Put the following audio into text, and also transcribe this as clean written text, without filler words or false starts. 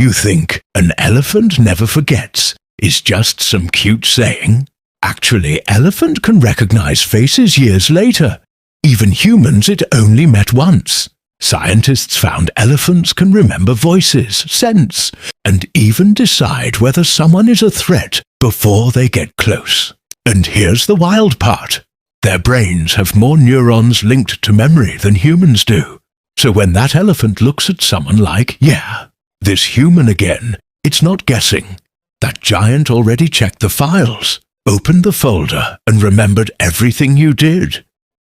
You think an elephant never forgets is just some cute saying? Actually, elephant can recognize faces years later. Even humans it only met once. Scientists found elephants can remember voices, scents, and even decide whether someone is a threat before they get close. And here's the wild part. Their brains have more neurons linked to memory than humans do. So when that elephant looks at someone like, yeah, this human again, it's not guessing. That giant already checked the files, opened the folder, and remembered everything you did.